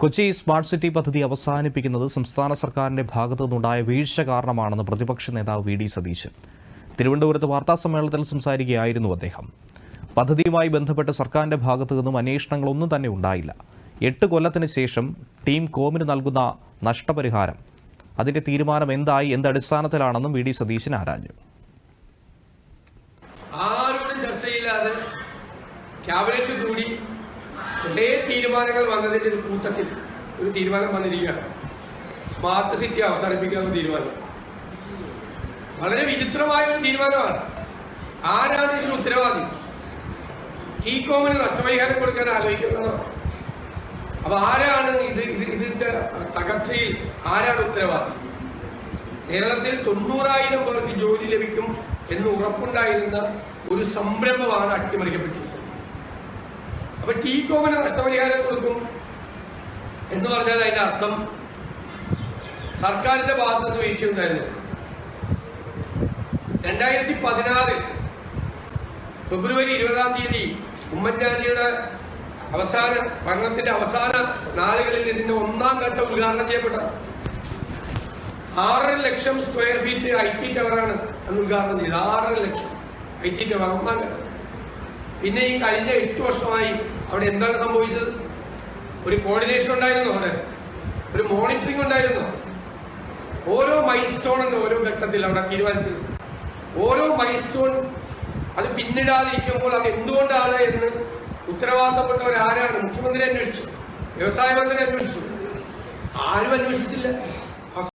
Kochi smart city പദ്ധതി അവസാനിപ്പിക്കുന്നത് സംസ്ഥാന സർക്കാരിന്റെ ഭാഗത്തു നിന്നുണ്ടായ വീഴ്ച കാരണമാണെന്ന് പ്രതിപക്ഷ നേതാവ് വി.ഡി. സതീശൻ തിരുവനന്തപുരത്ത് വാർത്താസമ്മേളനത്തിൽ സംസാരിക്കുകയായിരുന്നു അദ്ദേഹം. പദ്ധതിയുമായി ബന്ധപ്പെട്ട് സർക്കാരിന്റെ ഭാഗത്തു നിന്നും അന്വേഷണങ്ങളൊന്നും തന്നെ ഉണ്ടായില്ല. 8 കൊല്ലത്തിന് ശേഷം ടീം കോമിന് നൽകുന്ന നഷ്ടപരിഹാരം അതിന്റെ തീരുമാനം എന്തായി, എന്തടിസ്ഥാനത്തിലാണെന്നും വി.ഡി. സതീശൻ ആരാഞ്ഞു. ആരോടും ചർച്ചയില്ലാതെ ക്യാബിനറ്റ് കൂടി കുറേ തീരുമാനങ്ങൾ വന്നതിന്റെ ഒരു കൂട്ടത്തിൽ ഒരു തീരുമാനം വന്നിരിക്കുകയാണ്. സ്മാർട്ട് സിറ്റി അവസാനിപ്പിക്കാവുന്ന തീരുമാനം വളരെ വിചിത്രമായ ഒരു തീരുമാനമാണ്. ആരാണ് ഇതിന് ഉത്തരവാദി? ടീകോമിന് നഷ്ടപരിഹാരം കൊടുക്കാൻ ആലോചിക്കുന്നത്. അപ്പൊ ആരാണ് ഇതിന്റെ തകർച്ചയിൽ ആരാണ് ഉത്തരവാദി? കേരളത്തിൽ 90,000 പേർക്ക് ജോലി ലഭിക്കും എന്ന് ഉറപ്പുണ്ടായിരുന്ന ഒരു സംരംഭമാണ് അട്ടിമറിക്കപ്പെട്ടിരിക്കുന്നത്. അപ്പൊ ടീകോമിന് നഷ്ടപരിഹാരം കൊടുക്കും എന്ന് പറഞ്ഞാൽ അതിന്റെ അർത്ഥം സർക്കാരിന്റെ ഭാഗത്തുനിന്ന് വീഴ്ചയുണ്ടായിരുന്നു. 2016 ഫെബ്രുവരി 20-ാം തീയതി ഉമ്മൻചാണ്ടിയുടെ ഭരണത്തിന്റെ അവസാന നാളുകളിൽ ഇതിന്റെ 1ാം ഘട്ടം ഉദ്ഘാടനം ചെയ്യപ്പെട്ട 6.5 ലക്ഷം സ്ക്വയർ ഫീറ്റ് IT ടവറാണ് അന്ന് ഉദ്ഘാടനം ചെയ്തത്. 6.5 ലക്ഷം IT ടവർ 1ാം ഘട്ടം. പിന്നെ ഈ കഴിഞ്ഞ 8 വർഷമായി അവിടെ എന്താണ് സംഭവിച്ചത്? ഒരു കോർഡിനേഷൻ ഉണ്ടായിരുന്നു, അവിടെ ഒരു മോണിറ്ററിംഗ് ഉണ്ടായിരുന്നു. ഓരോ മൈൽ സ്റ്റോണിന്റെ ഓരോ ഘട്ടത്തിൽ അവിടെ തീരുമാനിച്ചത്. ഓരോ മൈൽ സ്റ്റോൺ അത് പിന്നിടാതിരിക്കുമ്പോൾ അത് എന്തുകൊണ്ടാണ് എന്ന് ഉത്തരവാദിത്തപ്പെട്ടവർ ആരാണ്? മുഖ്യമന്ത്രി അന്വേഷിച്ചു, വ്യവസായ മന്ത്രി അന്വേഷിച്ചു, ആരും അന്വേഷിച്ചില്ല.